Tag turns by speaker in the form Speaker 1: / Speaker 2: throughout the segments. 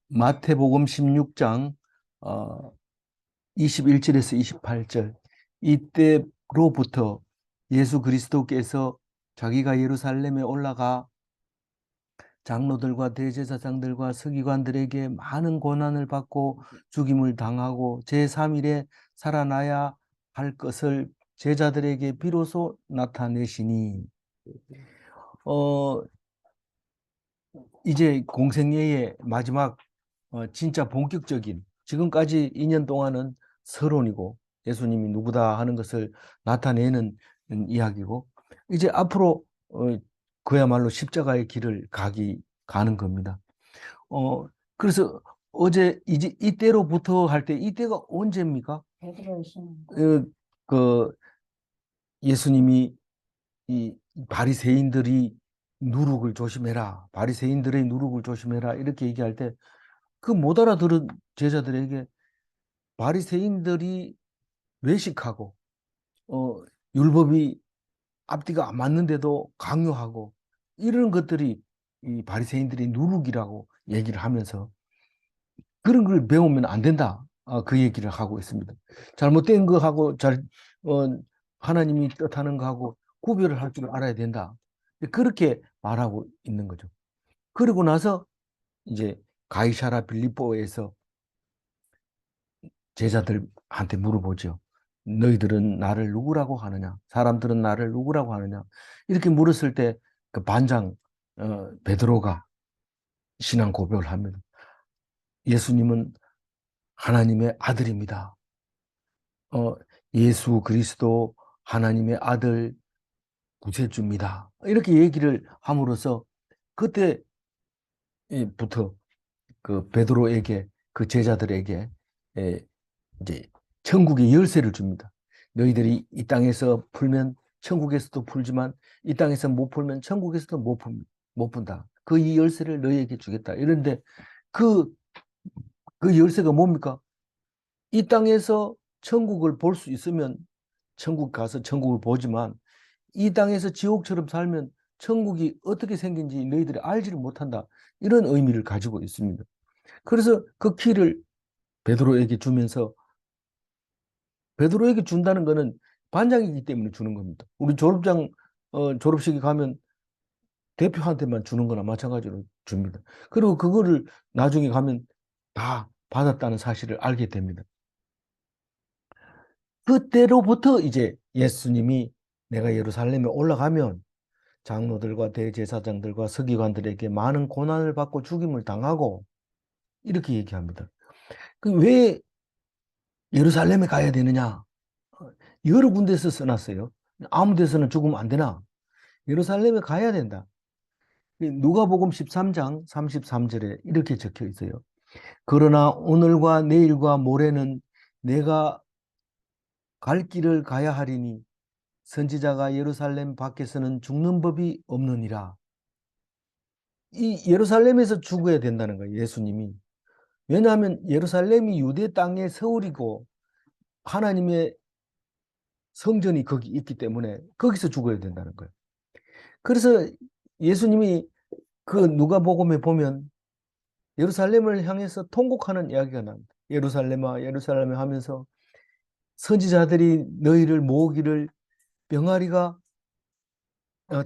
Speaker 1: 마태복음 16장 21절에서 28절, 이때로부터 예수 그리스도께서 자기가 예루살렘에 올라가 장로들과 대제사장들과 서기관들에게 많은 고난을 받고 죽임을 당하고 제3일에 살아나야 할 것을 제자들에게 비로소 나타내시니, 어, 이제 공생애의 마지막, 진짜 본격적인, 지금까지 2년 동안은 서론이고 예수님이 누구다 하는 것을 나타내는 이야기고, 이제 앞으로 그야말로 십자가의 길을 가는 겁니다. 어, 그래서 어제 이제 이때로부터 할 때, 이때가 언제입니까? 그 예수님이 이 바리새인들이 누룩을 조심해라, 바리새인들의 누룩을 조심해라 이렇게 얘기할 때 그 못 알아들은 제자들에게 바리새인들이 외식하고 어, 율법이 앞뒤가 안 맞는데도 강요하고 이런 것들이 이 바리새인들의 누룩이라고 얘기를 하면서 그런 걸 배우면 안 된다. 그 얘기를 하고 있습니다. 잘못된 거하고 어, 하나님이 뜻하는 거하고 구별을 할 줄 알아야 된다. 그렇게 말하고 있는 거죠. 그리고 나서 이제 가이사라 빌립보에서 제자들한테 물어보죠. 너희들은 나를 누구라고 하느냐? 사람들은 나를 누구라고 하느냐? 이렇게 물었을 때 그 반장 베드로가 신앙 고백을 합니다. 예수님은 하나님의 아들입니다. 어, 예수 그리스도 하나님의 아들 구세주입니다. 이렇게 얘기를 함으로써 그때부터 그 베드로에게, 그 제자들에게 에, 이제 천국의 열쇠를 줍니다. 너희들이 이 땅에서 풀면 천국에서도 풀지만 이 땅에서 못 풀면 천국에서도 못 푼다. 그 이 열쇠를 너희에게 주겠다. 이런데 그, 그 열쇠가 뭡니까? 이 땅에서 천국을 볼 수 있으면 천국 가서 천국을 보지만 이 땅에서 지옥처럼 살면 천국이 어떻게 생긴지 너희들이 알지를 못한다. 이런 의미를 가지고 있습니다. 그래서 그 키를 베드로에게 주면서, 베드로에게 준다는 거는 반장이기 때문에 주는 겁니다. 우리 졸업식에 가면 대표한테만 주는 거나 마찬가지로 줍니다. 그리고 그거를 나중에 가면 다 받았다는 사실을 알게 됩니다. 그때로부터 이제 예수님이 내가 예루살렘에 올라가면 장로들과 대제사장들과 서기관들에게 많은 고난을 받고 죽임을 당하고 이렇게 얘기합니다. 그 왜 예루살렘에 가야 되느냐? 여러 군데서 써놨어요. 아무 데서는 죽으면 안 되나? 예루살렘에 가야 된다. 누가복음 13장 33절에 이렇게 적혀 있어요. 그러나 오늘과 내일과 모레는 내가 갈 길을 가야 하리니 선지자가 예루살렘 밖에서는 죽는 법이 없느니라. 이 예루살렘에서 죽어야 된다는 거예요, 예수님이. 왜냐하면 예루살렘이 유대 땅의 서울이고 하나님의 성전이 거기 있기 때문에 거기서 죽어야 된다는 거예요. 그래서 예수님이 그 누가복음에 보면 예루살렘을 향해서 통곡하는 이야기가 납니다. 예루살렘아 예루살렘아 하면서 선지자들이 너희를 모으기를 병아리가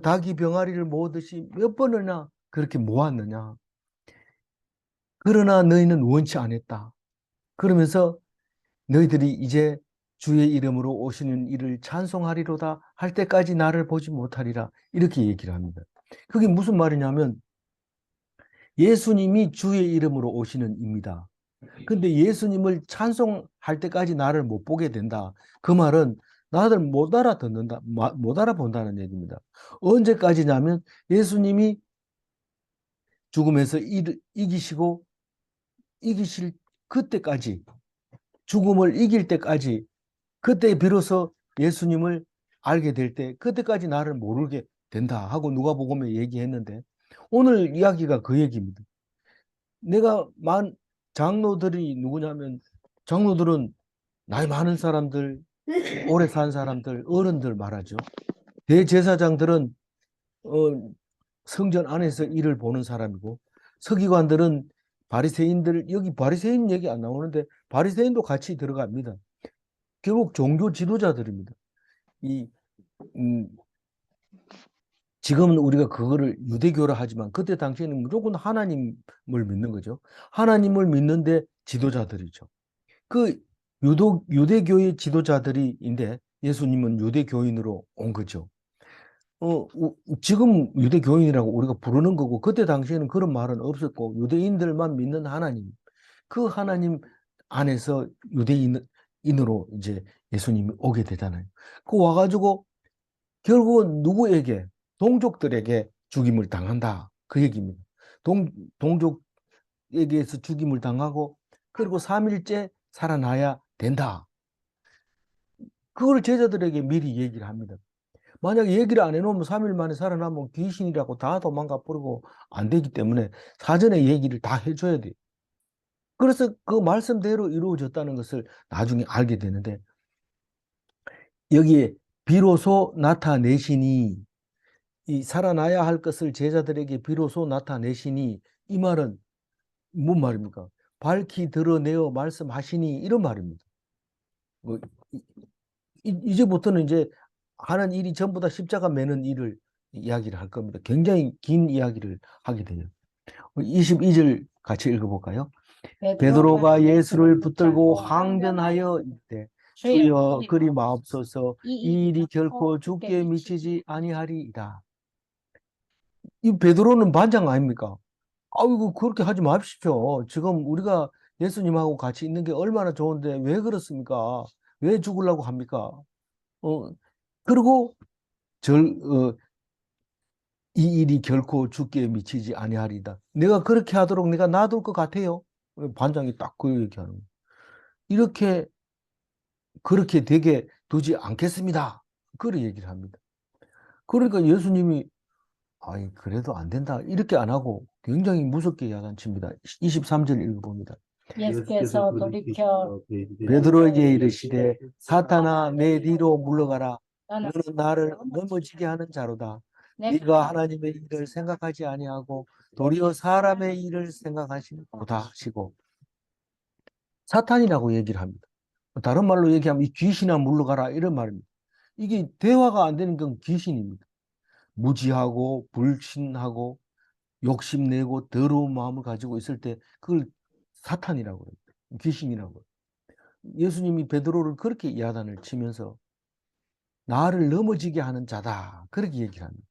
Speaker 1: 닭이 병아리를 모으듯이 몇 번이나 그렇게 모았느냐. 그러나 너희는 원치 않았다. 그러면서 너희들이 이제 주의 이름으로 오시는 이를 찬송하리로다 할 때까지 나를 보지 못하리라. 이렇게 얘기를 합니다. 그게 무슨 말이냐면 예수님이 주의 이름으로 오시는 입니다. 근데 예수님을 찬송할 때까지 나를 못 보게 된다. 그 말은 나를 못 알아듣는다, 못 알아본다는 얘기입니다. 언제까지냐면 예수님이 죽음에서 이기시고 이기실 그때까지, 죽음을 이길 때까지, 그때 비로소 예수님을 알게 될 때, 그때까지 나를 모르게 된다 하고 누가복음에 얘기했는데 오늘 이야기가 그 얘기입니다. 내가 장로들이 누구냐면 장로들은 나이 많은 사람들, 오래 산 사람들, 어른들 말하죠. 대제사장들은 어, 성전 안에서 일을 보는 사람이고 서기관들은 바리새인들, 여기 바리새인 얘기 안 나오는데 바리새인도 같이 들어갑니다. 결국 종교 지도자들입니다. 이 음, 지금은 우리가 그거를 유대교라 하지만 그때 당시에는 무조건 하나님을 믿는 거죠. 하나님을 믿는데 지도자들이죠. 그 유대교의 지도자들이인데 예수님은 유대교인으로 온 거죠. 지금 유대교인이라고 우리가 부르는 거고 그때 당시에는 그런 말은 없었고 유대인들만 믿는 하나님, 그 하나님 안에서 유대인으로 이제 예수님이 오게 되잖아요. 그 와가지고 결국은 누구에게? 동족들에게 죽임을 당한다. 그 얘기입니다. 동족에게서 죽임을 당하고 그리고 3일째 살아나야 된다. 그걸 제자들에게 미리 얘기를 합니다. 만약에 얘기를 안 해놓으면 3일 만에 살아나면 귀신이라고 다 도망가 버리고 안 되기 때문에 사전에 얘기를 다 해줘야 돼요. 그래서 그 말씀대로 이루어졌다는 것을 나중에 알게 되는데 여기에 비로소 나타내시니 이 살아나야 할 것을 제자들에게 비로소 나타내시니 이 말은 뭔 말입니까? 밝히 드러내어 말씀하시니 이런 말입니다. 뭐, 이제부터는 이제 하는 일이 전부 다 십자가 매는 일을 이야기를 할 겁니다. 굉장히 긴 이야기를 하게 돼요. 22절 같이 읽어볼까요? 베드로가 예수를 붙들고 항변하여 이르되 주여 그리 마옵소서 이 일이 결코 죽게 미치지 아니하리이다. 이 베드로는 반장 아닙니까? 아이고 그렇게 하지 마십시오. 지금 우리가 예수님하고 같이 있는 게 얼마나 좋은데 왜 그렇습니까? 왜 죽으려고 합니까? 어, 그리고 이 일이 결코 죽게 미치지 아니하리다. 내가 그렇게 하도록 내가 놔둘 것 같아요. 반장이 딱 그 얘기하는 거예요. 이렇게 그렇게 되게 두지 않겠습니다. 그런 얘기를 합니다. 그러니까 예수님이 아이 그래도 안 된다 이렇게 안 하고 굉장히 무섭게 야단칩니다. 23절 읽어봅니다.
Speaker 2: 예수께서 돌이켜
Speaker 1: 베드로에게 이르시되 사탄아 내 뒤로 물러가라.
Speaker 2: 너는
Speaker 1: 너는 나를 넘어지게 하는 자로다. 네가 하나님의 일을 생각하지 아니하고 도리어 사람의 일을 생각하시고다 하시고 사탄이라고 얘기를 합니다. 다른 말로 얘기하면 이 귀신아 물러가라 이런 말입니다. 이게 대화가 안 되는 건 귀신입니다. 무지하고 불신하고 욕심내고 더러운 마음을 가지고 있을 때 그걸 사탄이라고 해요. 귀신이라고 해요. 예수님이 베드로를 그렇게 야단을 치면서 나를 넘어지게 하는 자다. 그렇게 얘기를 합니다.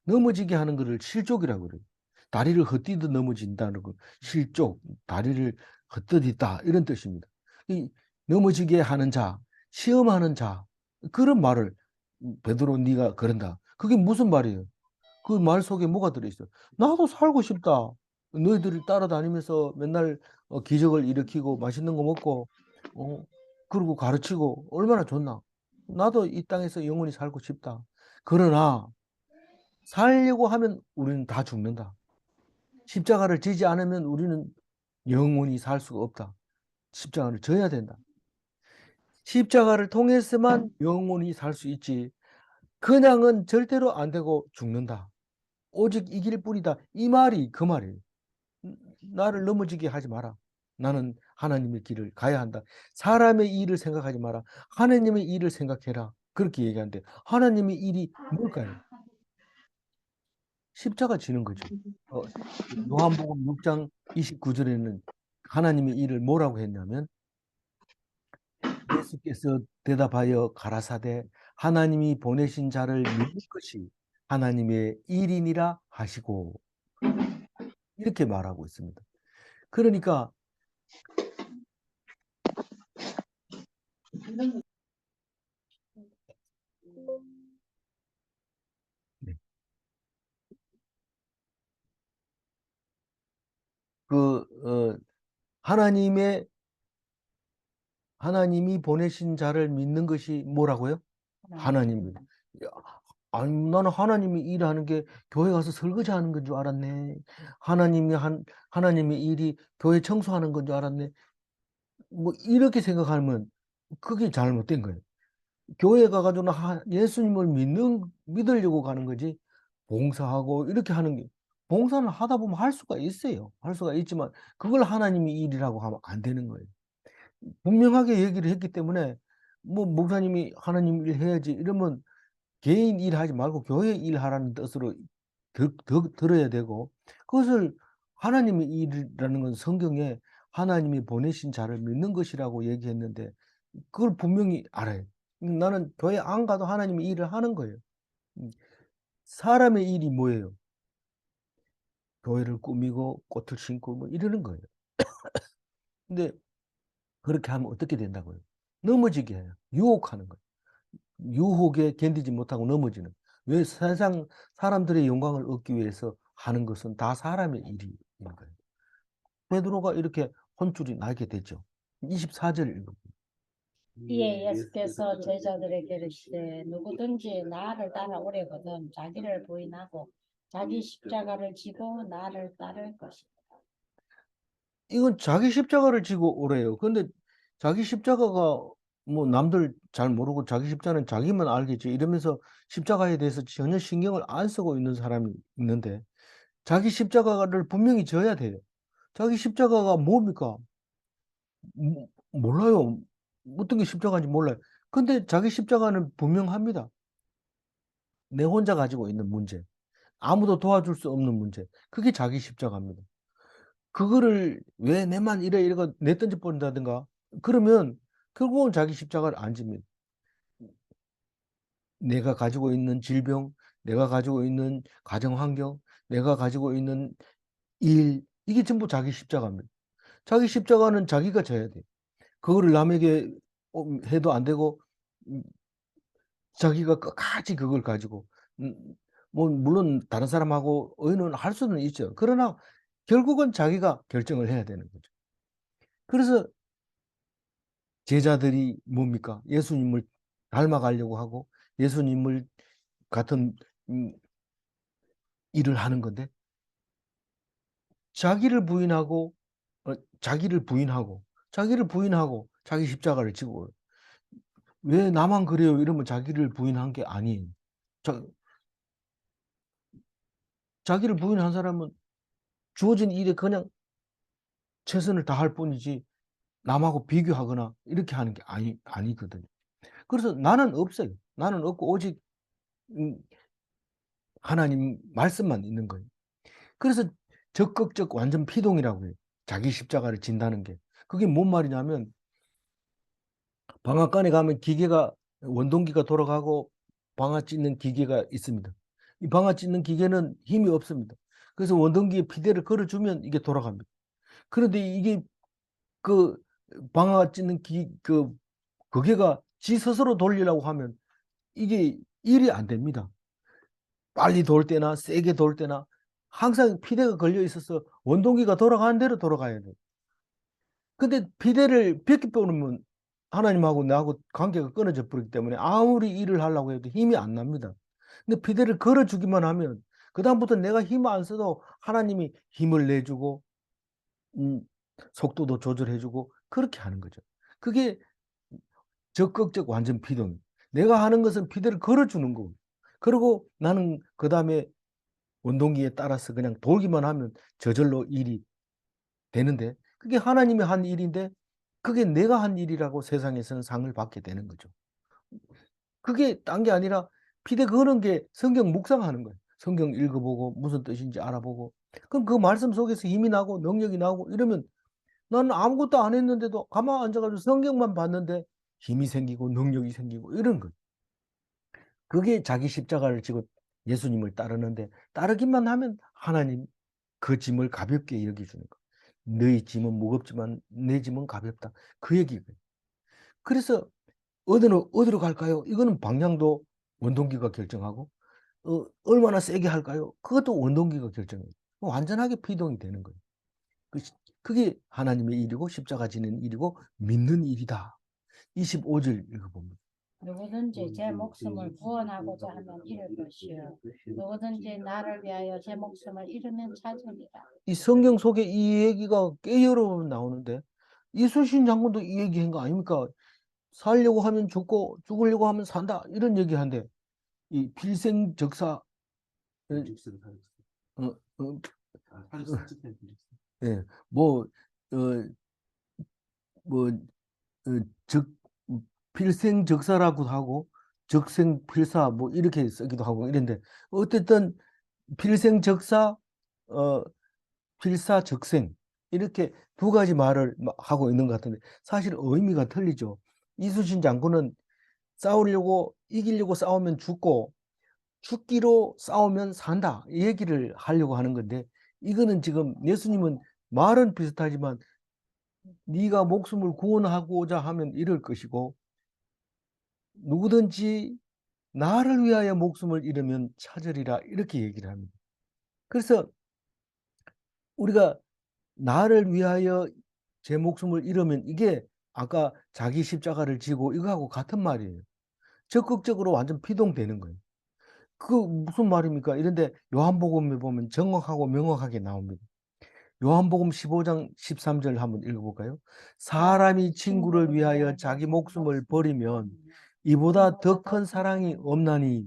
Speaker 1: 넘어지게 하는 것을 실족이라고 그래요. 다리를 헛디뎌 넘어진다는 거, 실족, 다리를 헛디딘다 이런 뜻입니다. 이 넘어지게 하는 자, 시험하는 자 그런 말을 베드로 네가 그런다. 그게 무슨 말이에요? 그 말 속에 뭐가 들어있어? 나도 살고 싶다. 너희들이 따라다니면서 맨날 기적을 일으키고 맛있는 거 먹고 어, 그리고 가르치고 얼마나 좋나? 나도 이 땅에서 영원히 살고 싶다. 그러나 살려고 하면 우리는 다 죽는다. 십자가를 지지 않으면 우리는 영원히 살 수가 없다. 십자가를 져야 된다. 십자가를 통해서만 영원히 살 수 있지. 그냥은 절대로 안 되고 죽는다. 오직 이 길뿐이다. 이 말이 그 말이에요. 나를 넘어지게 하지 마라. 나는 하나님의 길을 가야 한다. 사람의 일을 생각하지 마라. 하나님의 일을 생각해라. 그렇게 얘기하는데 하나님의 일이 뭘까요? 십자가 지는 거죠. 요한복음 6장 29절에는 하나님의 일을 뭐라고 했냐면 예수께서 대답하여 가라사대 하나님이 보내신 자를 믿는 것이 하나님의 일이니라 하시고 이렇게 말하고 있습니다. 그러니까 네. 그 하나님의 하나님이 보내신 자를 믿는 것이 뭐라고요? 하나님. 아니 나는 하나님이 일하는 게 교회 가서 설거지 하는 건 줄 알았네. 하나님의 일이 교회 청소하는 건 줄 알았네. 뭐 이렇게 생각하면 그게 잘못된 거예요. 교회 가가지고는 예수님을 믿으려고 가는 거지 봉사하고 이렇게 하는 게 봉사는 하다 보면 할 수가 있어요. 할 수가 있지만 그걸 하나님이 일이라고 하면 안 되는 거예요. 분명하게 얘기를 했기 때문에 뭐 목사님이 하나님 일 해야지 이러면 개인 일하지 말고 교회 일하라는 뜻으로 들어야 되고, 그것을 하나님의 일이라는 건 성경에 하나님이 보내신 자를 믿는 것이라고 얘기했는데 그걸 분명히 알아요. 나는 교회 안 가도 하나님의 일을 하는 거예요. 사람의 일이 뭐예요? 교회를 꾸미고 꽃을 심고 뭐 이러는 거예요. 근데 그렇게 하면 어떻게 된다고요? 넘어지게 해요. 유혹하는 거예요. 유혹에 견디지 못하고 넘어지는. 왜 세상 사람들의 영광을 얻기 위해서 하는 것은 다 사람의 일인 거예요. 베드로가 이렇게 혼쭐이 나게 되죠. 24절 읽어.
Speaker 2: 이에 예수께서 제자들에게 이르시되 누구든지 나를 따라오려거든 자기를 부인하고 자기 십자가를 지고 나를 따를 것이다.
Speaker 1: 이건 자기 십자가를 지고 오래요. 근데 자기 십자가가 뭐 남들 잘 모르고 자기 십자가는 자기만 알겠지 이러면서 십자가에 대해서 전혀 신경을 안 쓰고 있는 사람이 있는데 자기 십자가를 분명히 져야 돼요. 자기 십자가가 뭡니까? 몰라요. 어떤 게 십자가인지 몰라요. 근데 자기 십자가는 분명합니다. 내 혼자 가지고 있는 문제. 아무도 도와줄 수 없는 문제. 그게 자기 십자가입니다. 그거를 왜 내만 이래 이래가 내던져 버린다든가 그러면 결국은 자기 십자가를 안 집니다. 내가 가지고 있는 질병, 내가 가지고 있는 가정 환경, 내가 가지고 있는 일, 이게 전부 자기 십자가입니다. 자기 십자가는 자기가 져야 돼. 그거를 남에게 해도 안 되고 자기가 끝까지 그걸 가지고 음, 뭐 물론 다른 사람하고 의논할 수는 있죠. 그러나 결국은 자기가 결정을 해야 되는 거죠. 그래서 제자들이 뭡니까? 예수님을 닮아가려고 하고 예수님을 같은 일을 하는 건데 자기를 부인하고 자기를 부인하고 자기를 부인하고 자기 십자가를 지고 왜 나만 그래요? 이러면 자기를 부인한 게 아니에요. 자, 자기를 부인한 사람은 주어진 일에 그냥 최선을 다할 뿐이지 남하고 비교하거나 이렇게 하는 게 아니거든요. 그래서 나는 없어요. 나는 없고 오직 음, 하나님 말씀만 있는 거예요. 그래서 적극적 완전 피동이라고 해요. 자기 십자가를 진다는 게. 그게 뭔 말이냐면 방앗간에 가면 기계가 원동기가 돌아가고 방아 찧는 기계가 있습니다. 이 방아 찧는 기계는 힘이 없습니다. 그래서 원동기에 피대를 걸어주면 이게 돌아갑니다. 그런데 이게 그 방아 찧는 그 기계가 지 스스로 돌리려고 하면 이게 일이 안 됩니다. 빨리 돌 때나 세게 돌 때나 항상 피대가 걸려 있어서 원동기가 돌아가는 대로 돌아가야 돼. 근데 피대를 뺏기 뽑으면 하나님하고 나하고 관계가 끊어져 버리기 때문에 아무리 일을 하려고 해도 힘이 안 납니다. 근데 피대를 걸어주기만 하면 그다음부터 내가 힘 안 써도 하나님이 힘을 내주고 음, 속도도 조절해주고 그렇게 하는 거죠. 그게 적극적 완전 피동. 내가 하는 것은 피대를 걸어주는 거고. 그리고 나는 그다음에 원동기에 따라서 그냥 돌기만 하면 저절로 일이 되는데 그게 하나님이 한 일인데 그게 내가 한 일이라고 세상에서는 상을 받게 되는 거죠. 그게 딴 게 아니라 피대 거는 게 성경 묵상하는 거예요. 성경 읽어보고 무슨 뜻인지 알아보고 그럼 그 말씀 속에서 힘이 나고 능력이 나고 이러면 나는 아무것도 안 했는데도 가만 앉아가지고 성경만 봤는데 힘이 생기고 능력이 생기고 이런 거예요. 그게 자기 십자가를 지고 예수님을 따르는데 따르기만 하면 하나님 그 짐을 가볍게 여기주는 거. 너희 짐은 무겁지만 내 짐은 가볍다. 그 얘기예요. 그래서 어디로 갈까요? 이거는 방향도 원동기가 결정하고 얼마나 세게 할까요? 그것도 원동기가 결정해요. 완전하게 피동이 되는 거예요. 그게 하나님의 일이고 십자가 지는 일이고 믿는 일이다. 25절 읽어봅니다.
Speaker 2: 누구든지 제 목숨을 구원하고자 하면 잃을 것이요 누구든지 나를 위하여 제 목숨을 잃으면 찾으리라.
Speaker 1: 이 성경 속에 이 얘기가 꽤 여러 번 나오는데 이순신 장군도 이 얘기한 거 아닙니까? 살려고 하면 죽고 죽으려고 하면 산다 이런 얘기한데 이 필생적사 어, 어,
Speaker 3: 하루 솔직해 드렸어요.
Speaker 1: 예, 뭐, 어, 뭐, 적, 필생적사라고 하고, 적생필사, 뭐, 이렇게 쓰기도 하고, 이런데, 어쨌든, 필생적사, 어, 필사적생, 이렇게 두 가지 말을 하고 있는 것 같은데, 사실 의미가 틀리죠. 이순신 장군은 싸우려고, 이기려고 싸우면 죽고, 죽기로 싸우면 산다. 이 얘기를 하려고 하는 건데, 이거는 지금 예수님은 말은 비슷하지만 네가 목숨을 구원하고자 하면 이럴 것이고, 누구든지 나를 위하여 목숨을 잃으면 찾으리라, 이렇게 얘기를 합니다. 그래서 우리가 나를 위하여 제 목숨을 잃으면 이게 아까 자기 십자가를 지고 이거하고 같은 말이에요. 적극적으로 완전 피동되는 거예요. 그 무슨 말입니까? 이런데 요한복음에 보면 정확하고 명확하게 나옵니다. 요한복음 15장 13절 한번 읽어볼까요? 사람이 친구를 위하여 자기 목숨을 버리면 이보다 더 큰 사랑이 없나니.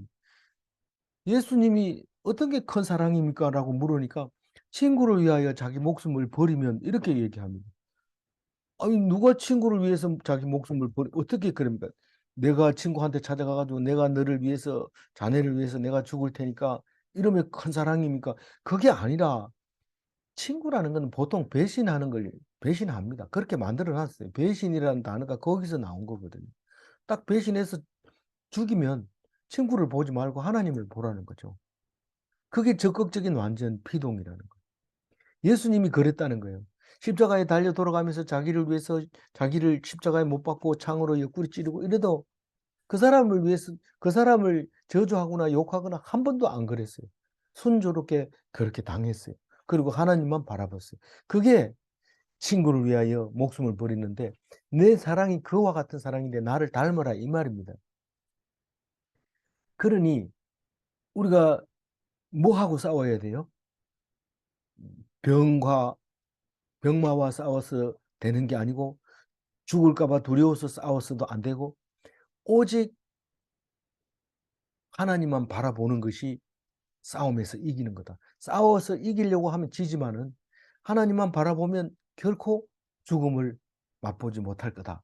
Speaker 1: 예수님이 어떤 게 큰 사랑입니까? 라고 물으니까 친구를 위하여 자기 목숨을 버리면 이렇게 얘기합니다. 아니, 누가 친구를 위해서 자기 목숨을 버리, 어떻게 그럽니까? 내가 친구한테 찾아가가지고 내가 너를 위해서, 자네를 위해서 내가 죽을 테니까 이러면 큰 사랑입니까? 그게 아니라 친구라는 건 보통 배신하는 걸 배신합니다. 그렇게 만들어 놨어요. 배신이라는 단어가 거기서 나온 거거든요. 딱 배신해서 죽이면 친구를 보지 말고 하나님을 보라는 거죠. 그게 적극적인 완전 피동이라는 거예요. 예수님이 그랬다는 거예요. 십자가에 달려 돌아가면서 자기를 위해서 자기를 십자가에 못 박고 창으로 옆구리 찌르고 이래도 그 사람을 위해서 그 사람을 저주하거나 욕하거나 한 번도 안 그랬어요. 순조롭게 그렇게 당했어요. 그리고 하나님만 바라봤어요. 그게 친구를 위하여 목숨을 버리는데 내 사랑이 그와 같은 사랑인데 나를 닮아라 이 말입니다. 그러니 우리가 뭐 하고 싸워야 돼요? 병과 병마와 싸워서 되는 게 아니고 죽을까 봐 두려워서 싸웠어도 안 되고 오직 하나님만 바라보는 것이 싸움에서 이기는 거다. 싸워서 이기려고 하면 지지만은 하나님만 바라보면 결코 죽음을 맛보지 못할 거다.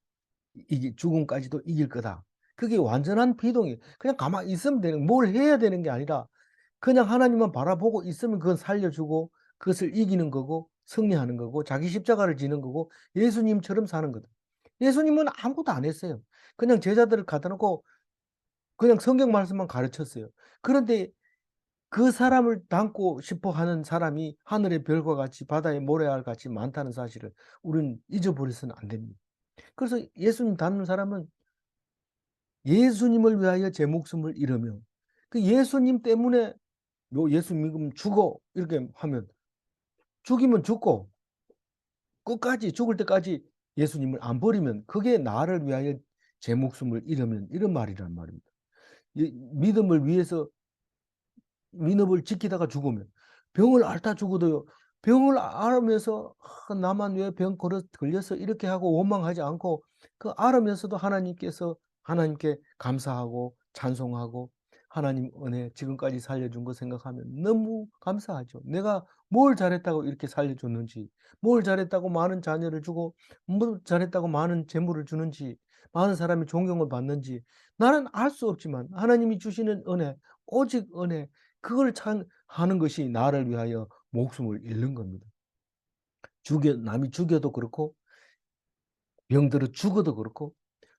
Speaker 1: 이게 죽음까지도 이길 거다. 그게 완전한 비동이 그냥 가만히 있으면 되는 뭘 해야 되는 게 아니라 그냥 하나님만 바라보고 있으면 그건 살려주고 그것을 이기는 거고 승리하는 거고 자기 십자가를 지는 거고 예수님처럼 사는 거다. 예수님은 아무것도 안 했어요. 그냥 제자들을 갖다 놓고 그냥 성경 말씀만 가르쳤어요. 그런데 그 사람을 닮고 싶어 하는 사람이 하늘의 별과 같이 바다의 모래알 같이 많다는 사실을 우리는 잊어버려서는 안 됩니다. 그래서 예수님 닮는 사람은 예수님을 위하여 제 목숨을 잃으며 그 예수님 때문에 예수 믿으면 죽어 이렇게 하면 죽이면 죽고 끝까지 죽을 때까지 예수님을 안 버리면 그게 나를 위하여 제 목숨을 잃으면 이런 말이란 말입니다. 믿음을 위해서 민업을 지키다가 죽으면 병을 앓다 죽어도요. 병을 앓으면서 나만 왜 병 걸려서 이렇게 하고 원망하지 않고 그 앓으면서도 하나님께 감사하고 찬송하고 하나님 은혜 지금까지 살려준 거 생각하면 너무 감사하죠. 내가 뭘 잘했다고 이렇게 살려줬는지, 뭘 잘했다고 많은 자녀를 주고, 뭘 잘했다고 많은 재물을 주는지, 많은 사람이 존경을 받는지 나는 알 수 없지만 하나님이 주시는 은혜, 오직 은혜, 그걸 하는 것이 나를 위하여 목숨을 잃는 겁니다. 남이 죽여도 그렇고, 병들어 죽어도 그렇고,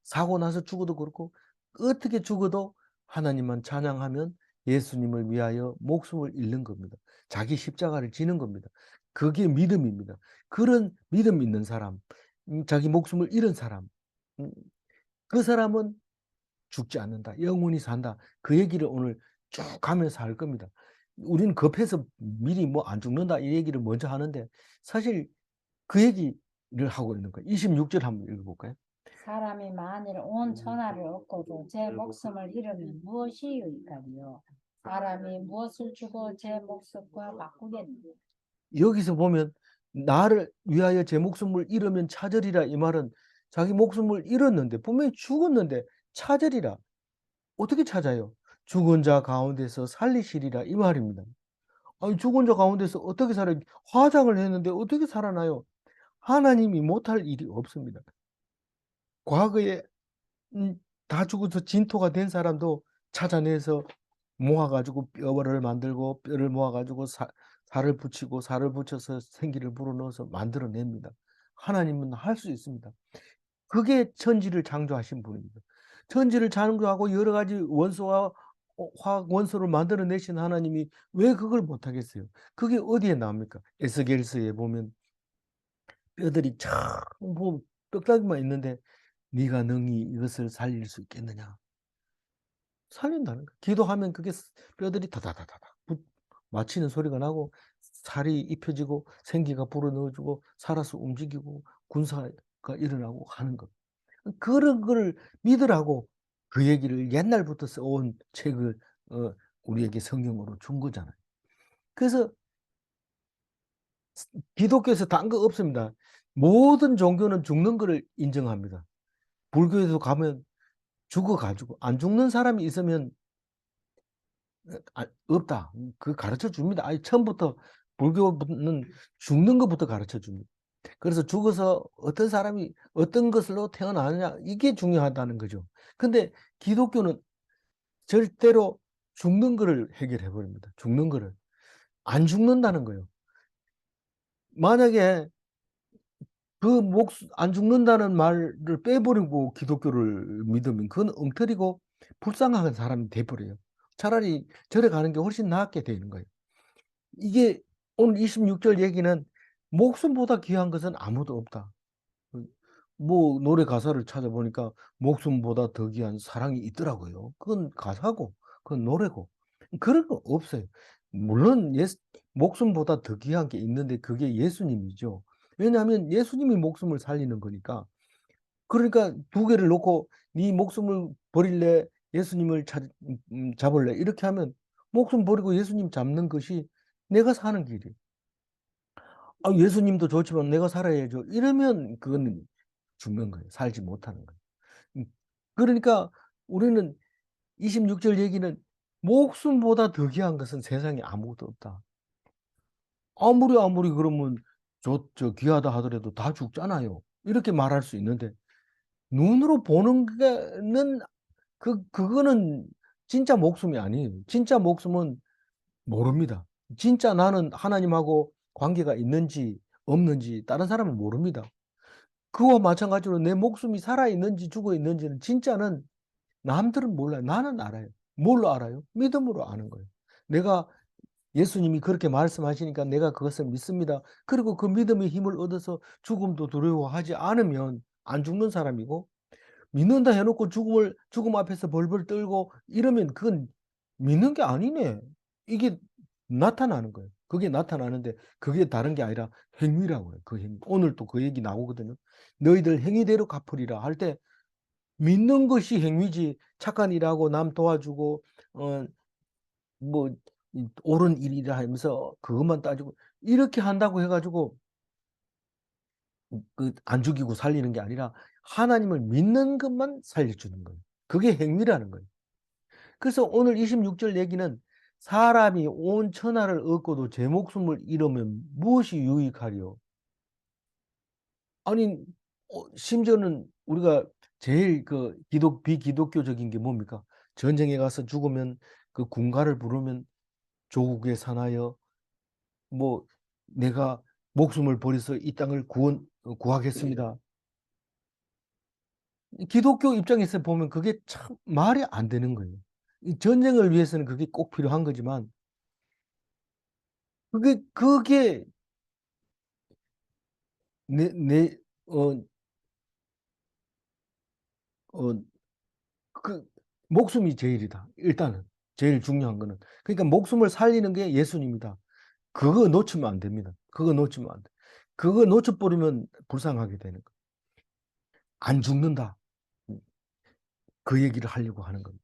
Speaker 1: 사고 나서 죽어도 그렇고, 어떻게 죽어도 하나님만 찬양하면 예수님을 위하여 목숨을 잃는 겁니다. 자기 십자가를 지는 겁니다. 그게 믿음입니다. 그런 믿음 있는 사람, 자기 목숨을 잃은 사람, 음, 그 사람은 죽지 않는다. 영원히 산다. 그 얘기를 오늘 쭉 가면서 할 겁니다. 우리는 급해서 미리 뭐 안 죽는다 이 얘기를 먼저 하는데 사실 그 얘기를 하고 있는 거예요. 26절 한번 읽어볼까요?
Speaker 2: 사람이 만일 온 천하를 얻고도 제 목숨을 잃으면 무엇이 유익하리요? 사람이 무엇을 주고 제 목숨과 바꾸겠느냐?
Speaker 1: 여기서 보면 나를 위하여 제 목숨을 잃으면 찾으리라 이 말은 자기 목숨을 잃었는데 분명히 죽었는데 찾으리라. 어떻게 찾아요? 죽은 자 가운데서 살리시리라 이 말입니다. 아니, 죽은 자 가운데서 어떻게 살아요? 화장을 했는데 어떻게 살아나요? 하나님이 못할 일이 없습니다. 과거에 음, 다 죽어서 진토가 된 사람도 찾아내서 모아가지고 뼈를 만들고 뼈를 모아가지고 살을 붙이고 살을 붙여서 생기를 불어넣어서 만들어냅니다. 하나님은 할 수 있습니다. 그게 천지를 창조하신 분입니다. 천지를 창조하고 여러 가지 원소와 화학 원소를 만들어내신 하나님이 왜 그걸 못하겠어요? 그게 어디에 나옵니까? 에스겔서에 보면 뼈들이 전부 뼈다귀만 있는데 네가 능히 이것을 살릴 수 있겠느냐? 살린다는 거야. 기도하면 그게 뼈들이 다다다다다 맞히는 소리가 나고 살이 입혀지고 생기가 불어넣어지고 살아서 움직이고 군사가 일어나고 하는 것. 그런 걸 믿으라고 그 얘기를 옛날부터 써온 책을 우리에게 성경으로 준 거잖아요. 그래서 기독교에서 단 거 없습니다. 모든 종교는 죽는 거를 인정합니다. 불교에도 가면 죽어가지고 안 죽는 사람이 있으면 없다. 그 가르쳐 줍니다. 아니, 처음부터 불교는 죽는 것부터 가르쳐 줍니다. 그래서 죽어서 어떤 사람이 어떤 것으로 태어나느냐 이게 중요하다는 거죠. 근데 기독교는 절대로 죽는 거를 해결해 버립니다. 죽는 거를 안 죽는다는 거예요. 만약에 안 죽는다는 말을 빼버리고 기독교를 믿으면 그건 엉터리고 불쌍한 사람이 돼버려요. 차라리 절에 가는 게 훨씬 낫게 되는 거예요. 이게 오늘 26절 얘기는 목숨보다 귀한 것은 아무도 없다. 뭐 노래 가사를 찾아보니까 목숨보다 더 귀한 사랑이 있더라고요. 그건 가사고, 그건 노래고. 그런 거 없어요. 물론 목숨보다 더 귀한 게 있는데 그게 예수님이죠. 왜냐하면 예수님이 목숨을 살리는 거니까. 그러니까 두 개를 놓고 네 목숨을 버릴래? 예수님을 잡을래? 이렇게 하면 목숨 버리고 예수님 잡는 것이 내가 사는 길이에요. 아, 예수님도 좋지만 내가 살아야죠. 이러면 그건 죽는 거예요. 살지 못하는 거예요. 음, 그러니까 우리는 26절 얘기는 목숨보다 더 귀한 것은 세상에 아무것도 없다. 아무리 그러면 저 귀하다 하더라도 다 죽잖아요. 이렇게 말할 수 있는데 눈으로 보는 거는 그거는 진짜 목숨이 아니에요. 진짜 목숨은 모릅니다. 진짜 나는 하나님하고 관계가 있는지 없는지 다른 사람은 모릅니다. 그와 마찬가지로 내 목숨이 살아있는지 죽어 있는지는 진짜는 남들은 몰라요. 나는 알아요. 뭘로 알아요? 믿음으로 아는 거예요. 내가 예수님이 그렇게 말씀하시니까 내가 그것을 믿습니다. 그리고 그 믿음의 힘을 얻어서 죽음도 두려워하지 않으면 안 죽는 사람이고 믿는다 해놓고 죽음 앞에서 벌벌 떨고 이러면 그건 믿는 게 아니네. 이게 나타나는 거예요. 그게 나타나는데 그게 다른 게 아니라 행위라고 해요. 그 행위. 오늘 또 그 얘기 나오거든요. 너희들 행위대로 갚으리라 할 때 믿는 것이 행위지 착한 일하고 남 도와주고 뭐 옳은 일이라 하면서 그것만 따지고 이렇게 한다고 해가지고 안 죽이고 살리는 게 아니라 하나님을 믿는 것만 살려주는 거예요. 그게 행위라는 거예요. 그래서 오늘 26절 얘기는 사람이 온 천하를 얻고도 제 목숨을 잃으면 무엇이 유익하리요? 아니, 심지어는 우리가 제일 비기독교적인 게 뭡니까? 전쟁에 가서 죽으면 그 군가를 부르면 조국에 사나여 뭐 내가 목숨을 버려서 이 땅을 구하겠습니다. 기독교 입장에서 보면 그게 참 말이 안 되는 거예요. 이 전쟁을 위해서는 그게 꼭 필요한 거지만 그게 내 어, 어, 그 목숨이 제일이다. 일단은 제일 중요한 거는 그러니까 목숨을 살리는 게 예수님이다. 그거 놓치면 안 됩니다. 그거 놓치면 안 돼. 그거 놓쳐버리면 불쌍하게 되는 거. 안 죽는다. 그 얘기를 하려고 하는 겁니다.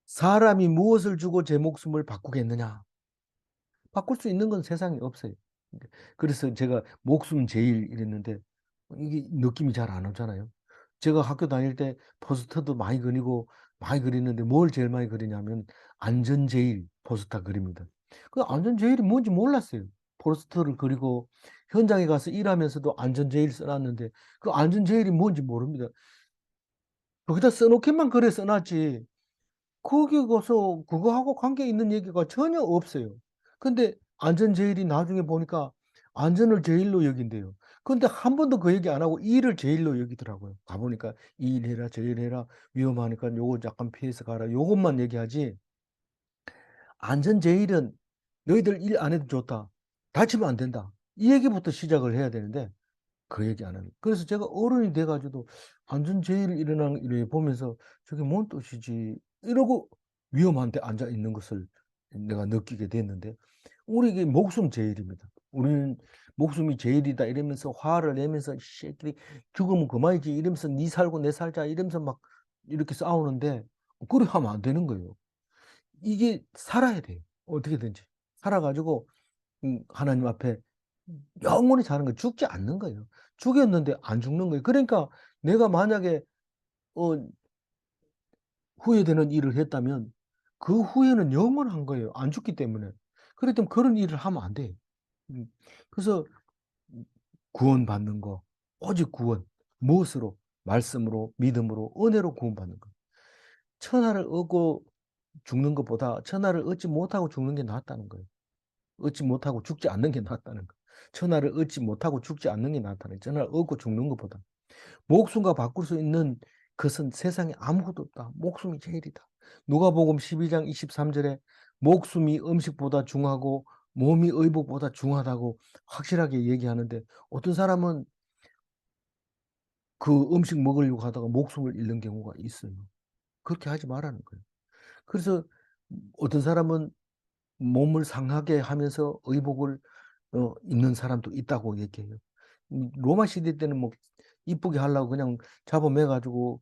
Speaker 1: 사람이 무엇을 주고 제 목숨을 바꾸겠느냐? 바꿀 수 있는 건 세상에 없어요. 그래서 제가 목숨 제일 이랬는데 이게 느낌이 잘 안 오잖아요. 제가 학교 다닐 때 포스터도 많이 그리고 많이 그리는데 뭘 제일 많이 그리냐면 안전 제일 포스터 그립니다. 그 안전제일이 뭔지 몰랐어요. 포스터를 그리고 현장에 가서 일하면서도 안전제일 써놨는데 그 안전제일이 뭔지 모릅니다. 거기다 써놓기만 그래 써놨지. 거기 가서 그거하고 관계 있는 얘기가 전혀 없어요. 근데 안전제일이 나중에 보니까 안전을 제일로 여긴대요. 근데 한 번도 그 얘기 안 하고 일을 제일로 여기더라고요. 가보니까 이 일 해라, 저 일 해라, 위험하니까 요거 약간 피해서 가라. 요것만 얘기하지. 안전제일은 너희들 일 안 해도 좋다. 다치면 안 된다. 이 얘기부터 시작을 해야 되는데 그 얘기 안 합니다. 그래서 제가 어른이 돼가지고 안전제일 일어나는 일을 보면서 저게 뭔 뜻이지? 이러고 위험한데 앉아 있는 것을 내가 느끼게 됐는데 우리 목숨 제일입니다. 우리는 목숨이 제일이다 이러면서 화를 내면서 이 새끼들이 죽으면 그만이지 이러면서 니 살고 내 살자 이러면서 막 이렇게 싸우는데 그래 하면 안 되는 거예요. 이게 살아야 돼요. 어떻게든지 살아가지고 하나님 앞에 영원히 사는 거예요. 죽지 않는 거예요. 죽였는데 안 죽는 거예요. 그러니까 내가 만약에 어, 후회되는 일을 했다면 그 후회는 영원한 거예요. 안 죽기 때문에. 그렇기 때문에 그런 일을 하면 안 돼. 음, 그래서 구원받는 거, 오직 구원. 무엇으로? 말씀으로, 믿음으로, 은혜로 구원받는 거. 천하를 얻고 죽는 것보다 천하를 얻지 못하고 죽는 게 낫다는 거예요. 얻지 못하고 죽지 않는 게 낫다는 거. 천하를 얻지 못하고 죽지 않는 게 낫다는 거예요. 천하를 얻고 죽는 것보다. 목숨과 바꿀 수 있는 것은 세상에 아무것도 없다. 목숨이 제일이다. 누가복음 12장 23절에 목숨이 음식보다 중하고 몸이 의복보다 중하다고 확실하게 얘기하는데 어떤 사람은 그 음식 먹으려고 하다가 목숨을 잃는 경우가 있어요. 그렇게 하지 말라는 거예요. 그래서 어떤 사람은 몸을 상하게 하면서 의복을 입는 사람도 있다고 얘기해요. 로마 시대 때는 뭐 이쁘게 하려고 그냥 잡아매 가지고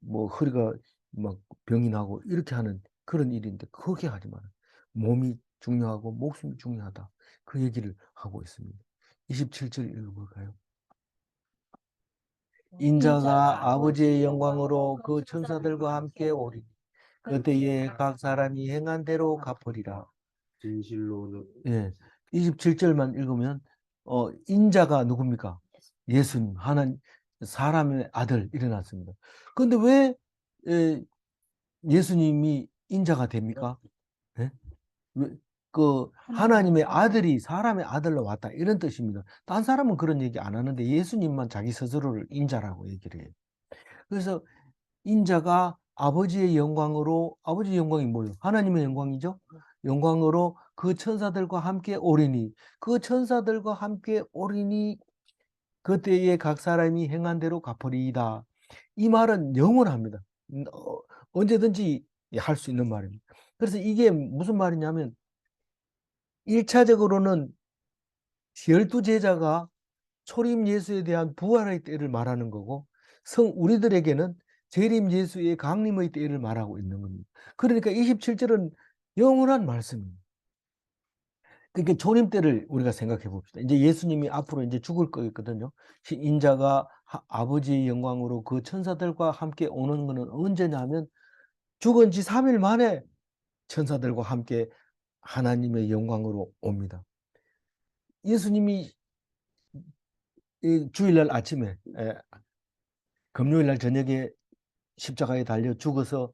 Speaker 1: 뭐 허리가 막 병이 나고 이렇게 하는 그런 일인데 그렇게 하지 마라. 몸이 중요하고 목숨이 중요하다. 그 얘기를 하고 있습니다. 27절 읽어볼까요? 인자가 아버지의 영광으로 그 천사들과 함께 오리니 그때에 각 사람이 행한 대로 갚으리라.
Speaker 3: 진실로
Speaker 1: 예. 27절만 읽으면 인자가 누굽니까? 예수님, 하나님 사람의 아들 일어났습니다. 그런데 왜 예수님이 인자가 됩니까? 예? 왜, 그 하나님의 아들이 사람의 아들로 왔다 이런 뜻입니다. 딴 사람은 그런 얘기 안 하는데 예수님만 자기 스스로를 인자라고 얘기를 해요. 그래서 인자가 아버지의 영광으로 아버지의 영광이 뭐예요? 하나님의 영광이죠. 영광으로 그 천사들과 함께 오리니 그 천사들과 함께 오리니 그때에 각 사람이 행한 대로 갚으리이다. 이 말은 영원합니다. 언제든지 할 수 있는 말입니다. 그래서 이게 무슨 말이냐면 1차적으로는 12제자가 초림 예수에 대한 부활의 때를 말하는 거고 우리들에게는 재림 예수의 강림의 때를 말하고 있는 겁니다. 그러니까 27절은 영원한 말씀입니다. 그러니까 초림 때를 우리가 생각해 봅시다. 이제 예수님이 앞으로 이제 죽을 거거든요. 인자가 아버지의 영광으로 그 천사들과 함께 오는 것은 언제냐면 죽은 지 3일 만에 천사들과 함께 하나님의 영광으로 옵니다. 예수님이 이 주일날 아침에 금요일날 저녁에 십자가에 달려 죽어서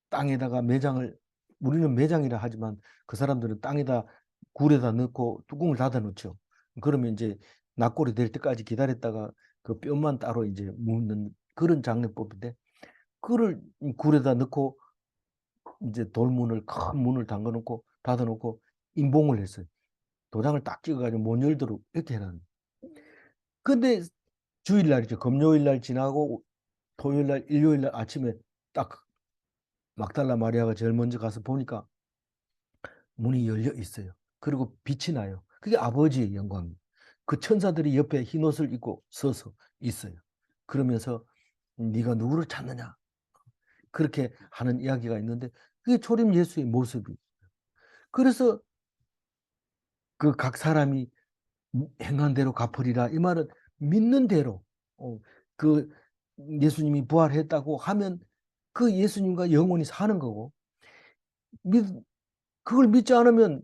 Speaker 1: 땅에다가 매장을 우리는 매장이라 하지만 그 사람들은 땅에다 굴에다 넣고 뚜껑을 닫아 놓죠. 그러면 이제 낙골이 될 때까지 기다렸다가 그 뼈만 따로 이제 묻는 그런 장례법인데 그를 굴에다 넣고 이제 돌문을 큰 문을 잠가 놓고 닫아 놓고 임봉을 했어요. 도장을 딱 찍어 가지고 못 열도록 이렇게 해놨는. 근데 주일날이죠. 금요일날 지나고 토요일날 일요일날 아침에 딱 막달라 마리아가 제일 먼저 가서 보니까 문이 열려 있어요. 그리고 빛이 나요. 그게 아버지의 영광입니다. 그 천사들이 옆에 흰 옷을 입고 서서 있어요. 그러면서 네가 누구를 찾느냐? 그렇게 하는 이야기가 있는데 그게 초림 예수의 모습이. 그래서 그 각 사람이 행한 대로 갚으리라. 이 말은 믿는 대로 그 예수님이 부활했다고 하면 그 예수님과 영원히 사는 거고 그걸 믿지 않으면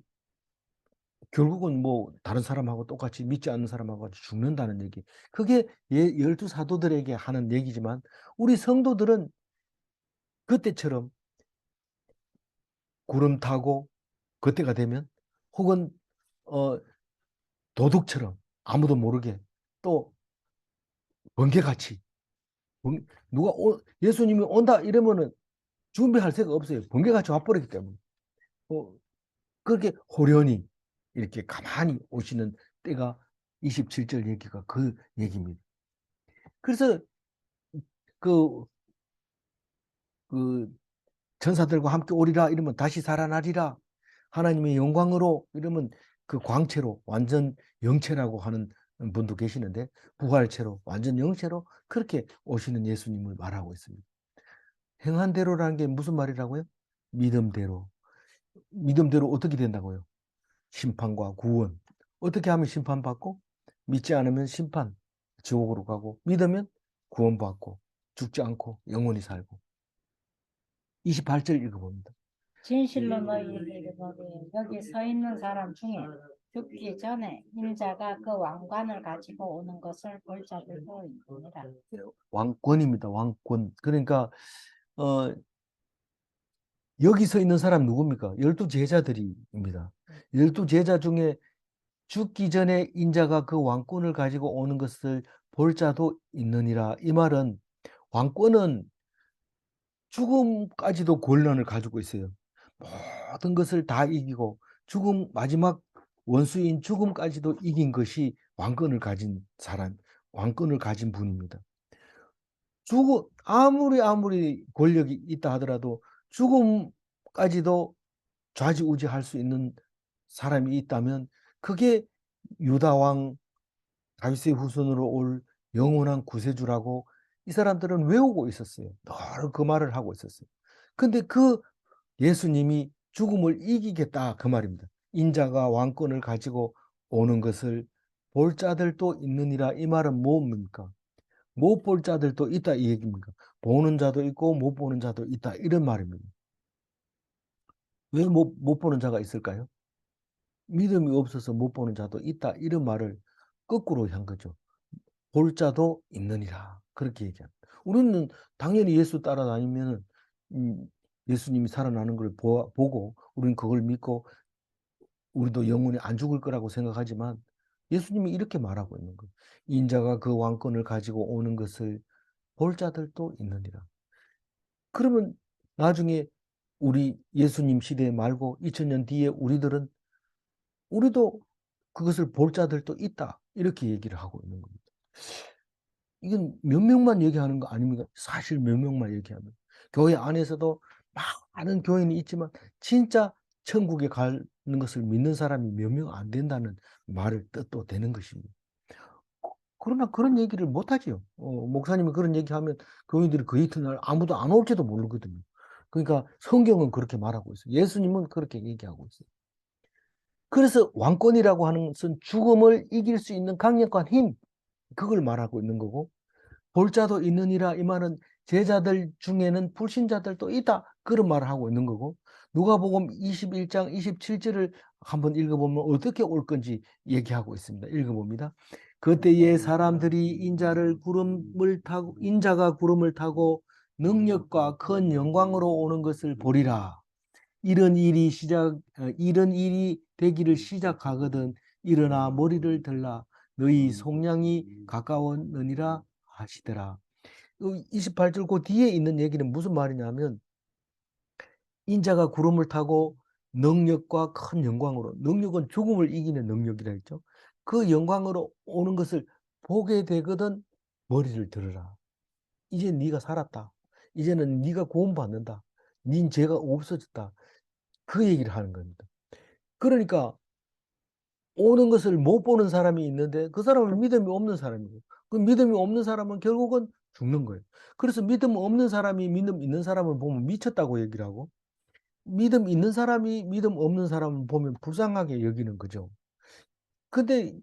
Speaker 1: 결국은 뭐 다른 사람하고 똑같이 믿지 않는 사람하고 같이 죽는다는 얘기. 그게 열두 사도들에게 하는 얘기지만 우리 성도들은 그때처럼 구름 타고 그때가 되면 혹은 어, 도둑처럼 아무도 모르게 또 번개같이 누가 예수님이 온다 이러면은 준비할 새가 없어요. 번개같이 와버리기 때문에 어, 그렇게 호련히 이렇게 가만히 오시는 때가 27절 얘기가 그 얘기입니다. 그래서 그, 그 천사들과 함께 오리라 이러면 다시 살아나리라 하나님의 영광으로 이러면 그 광채로 완전 영체라고 하는 분도 계시는데 부활체로 완전 영체로 그렇게 오시는 예수님을 말하고 있습니다. 행한대로라는 게 무슨 말이라고요? 믿음대로. 믿음대로 어떻게 된다고요? 심판과 구원. 어떻게 하면 심판받고 믿지 않으면 심판, 지옥으로 가고 믿으면 구원받고 죽지 않고 영원히 살고. 28절 읽어봅니다.
Speaker 2: 진실로 너희에게 이르노니 여기 서 있는 사람 중에 죽기 전에 인자가 그 왕관을 가지고 오는 것을 볼 자들도 있느니라.
Speaker 1: 왕권입니다. 왕권. 그러니까 여기 서 있는 사람 누굽니까? 12제자들입니다. 12제자 중에 죽기 전에 인자가 그 왕권을 가지고 오는 것을 볼 자도 있느니라. 이 말은 왕권은 죽음까지도 권한을 가지고 있어요. 모든 것을 다 이기고 죽음 마지막 원수인 죽음까지도 이긴 것이 왕권을 가진 사람, 왕권을 가진 분입니다. 아무리 권력이 있다 하더라도 죽음까지도 좌지우지할 수 있는 사람이 있다면 그게 유다 왕 다윗의 후손으로 올 영원한 구세주라고 이 사람들은 외우고 있었어요. 늘 그 말을 하고 있었어요. 근데 그 예수님이 죽음을 이기겠다 그 말입니다. 인자가 왕권을 가지고 오는 것을 볼 자들도 있느니라. 이 말은 뭡니까? 못 볼 자들도 있다 이 얘기입니까? 보는 자도 있고 못 보는 자도 있다 이런 말입니다. 왜 못 보는 자가 있을까요? 믿음이 없어서 못 보는 자도 있다 이런 말을 거꾸로 한 거죠. 볼 자도 있느니라 그렇게 얘기합니다. 우리는 당연히 예수 따라다니면은 예수님이 살아나는 걸 보고 우리는 그걸 믿고 우리도 영원히 안 죽을 거라고 생각하지만 예수님이 이렇게 말하고 있는 거예요. 인자가 그 왕권을 가지고 오는 것을 볼 자들도 있느니라. 그러면 나중에 우리 예수님 시대 말고 2000년 뒤에 우리도 그것을 볼 자들도 있다. 이렇게 얘기를 하고 있는 겁니다. 이건 몇 명만 얘기하는 거 아닙니까? 사실 몇 명만 얘기하면. 교회 안에서도 많은 교인이 있지만 진짜 천국에 가는 것을 믿는 사람이 몇 명 안 된다는 말을 뜻도 되는 것입니다. 그러나 그런 얘기를 못하지요. 목사님이 그런 얘기하면 교인들이 그 이튿날 아무도 안 올지도 모르거든요. 그러니까 성경은 그렇게 말하고 있어요. 예수님은 그렇게 얘기하고 있어요. 그래서 왕권이라고 하는 것은 죽음을 이길 수 있는 강력한 힘, 그걸 말하고 있는 거고, 볼 자도 있느니라 이 말은 제자들 중에는 불신자들도 있다. 그런 말을 하고 있는 거고, 누가복음 21장 27절을 한번 읽어보면 어떻게 올 건지 얘기하고 있습니다. 읽어봅니다. 그때에 사람들이 인자가 구름을 타고 능력과 큰 영광으로 오는 것을 보리라. 이런 일이 되기를 시작하거든 일어나 머리를 들라 너희 속량이 가까웠느니라 하시더라. 28절 그 뒤에 있는 얘기는 무슨 말이냐면 인자가 구름을 타고 능력과 큰 영광으로 능력은 죽음을 이기는 능력이라 했죠. 그 영광으로 오는 것을 보게 되거든 머리를 들어라. 이제 네가 살았다. 이제는 네가 구원받는다. 네 죄가 없어졌다. 그 얘기를 하는 겁니다. 그러니까 오는 것을 못 보는 사람이 있는데 그 사람은 믿음이 없는 사람이고 그 믿음이 없는 사람은 결국은 죽는 거예요. 그래서 믿음 없는 사람이 믿음 있는 사람을 보면 미쳤다고 얘기를 하고 믿음 있는 사람이 믿음 없는 사람을 보면 불쌍하게 여기는 거죠. 근데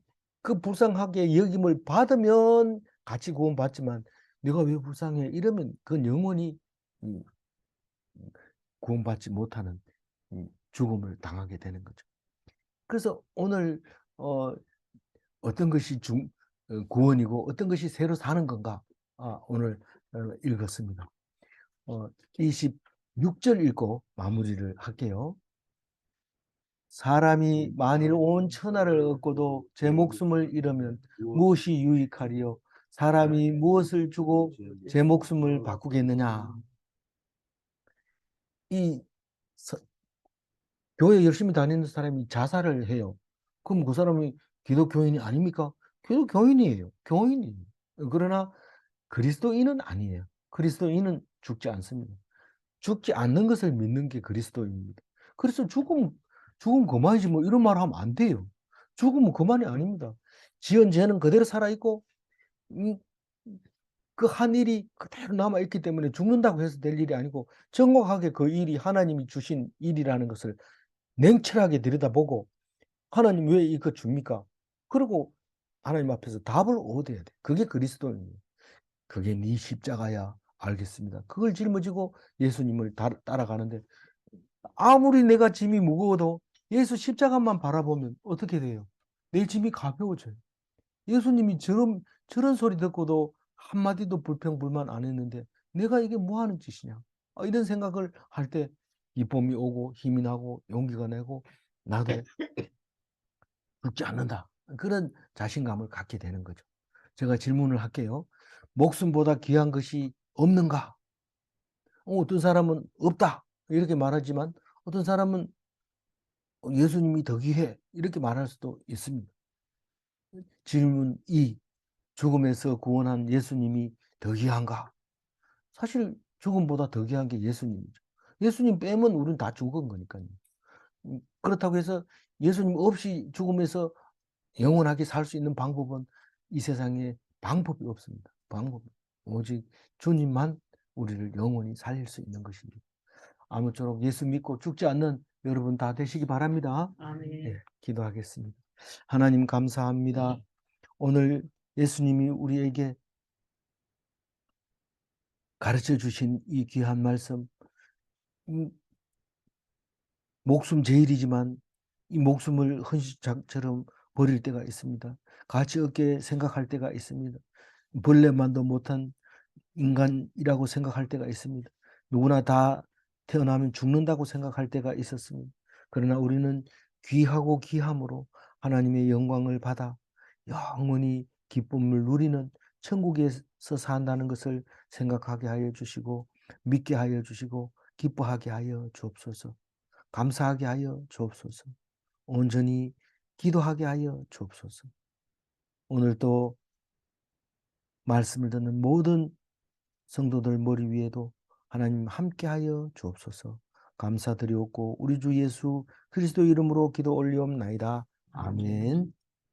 Speaker 1: 그 불쌍하게 여김을 받으면 같이 구원받지만 내가 왜 불쌍해? 이러면 그건 영원히 구원받지 못하는 죽음을 당하게 되는 거죠. 그래서 오늘 어떤 것이 구원이고 어떤 것이 새로 사는 건가 오늘 읽었습니다. 26절 읽고 마무리를 할게요. 사람이 만일 온 천하를 얻고도 제 목숨을 잃으면 무엇이 유익하리요? 사람이 무엇을 주고 제 목숨을 바꾸겠느냐? 이 교회 열심히 다니는 사람이 자살을 해요. 그럼 그 사람이 기독교인이 아닙니까? 기독교인이에요. 교인이에요. 그러나 그리스도인은 아니에요. 그리스도인은 죽지 않습니다. 죽지 않는 것을 믿는 게 그리스도입니다. 그래서 죽음 그만이지 뭐 이런 말 하면 안 돼요. 죽음은 그만이 아닙니다. 지은 죄는 그대로 살아있고 그 한 일이 그대로 남아있기 때문에 죽는다고 해서 될 일이 아니고 정확하게 그 일이 하나님이 주신 일이라는 것을 냉철하게 들여다보고 하나님 왜 이거 줍니까? 그리고 하나님 앞에서 답을 얻어야 돼. 그게 그리스도입니다. 그게 네 십자가야. 알겠습니다. 그걸 짊어지고 예수님을 따라가는데 아무리 내가 짐이 무거워도 예수 십자가만 바라보면 어떻게 돼요? 내 짐이 가벼워져요. 예수님이 저런 소리 듣고도 한마디도 불평불만 안 했는데 내가 이게 뭐 하는 짓이냐? 이런 생각을 할 때 기쁨이 오고 힘이 나고 용기가 나고 나도 죽지 않는다. 그런 자신감을 갖게 되는 거죠. 제가 질문을 할게요. 목숨보다 귀한 것이 없는가? 어떤 사람은 없다. 이렇게 말하지만 어떤 사람은 예수님이 더 귀해. 이렇게 말할 수도 있습니다. 질문 2. 죽음에서 구원한 예수님이 더 귀한가? 사실 죽음보다 더 귀한 게 예수님이죠. 예수님 빼면 우리는 다 죽은 거니까요. 그렇다고 해서 예수님 없이 죽음에서 영원하게 살 수 있는 방법은 이 세상에 방법이 없습니다. 오직 주님만 우리를 영원히 살릴 수 있는 것입니다. 아무쪼록 예수 믿고 죽지 않는 여러분 다 되시기 바랍니다.
Speaker 2: 아멘.
Speaker 1: 네, 기도하겠습니다. 하나님 감사합니다. 오늘 예수님이 우리에게 가르쳐 주신 이 귀한 말씀, 목숨 제일이지만 이 목숨을 헌신처럼 버릴 때가 있습니다. 가치 없게 생각할 때가 있습니다. 벌레만도 못한 인간이라고 생각할 때가 있습니다. 누구나 다 태어나면 죽는다고 생각할 때가 있었습니다. 그러나 우리는 귀하고 귀함으로 하나님의 영광을 받아 영원히 기쁨을 누리는 천국에서 산다는 것을 생각하게 하여 주시고 믿게 하여 주시고 기뻐하게 하여 주옵소서. 감사하게 하여 주옵소서. 온전히 기도하게 하여 주옵소서. 오늘도 말씀을 듣는 모든 성도들 머리 위에도 하나님 함께하여 주옵소서. 감사드리옵고 우리 주 예수 그리스도 이름으로 기도 올리옵나이다. 아멘.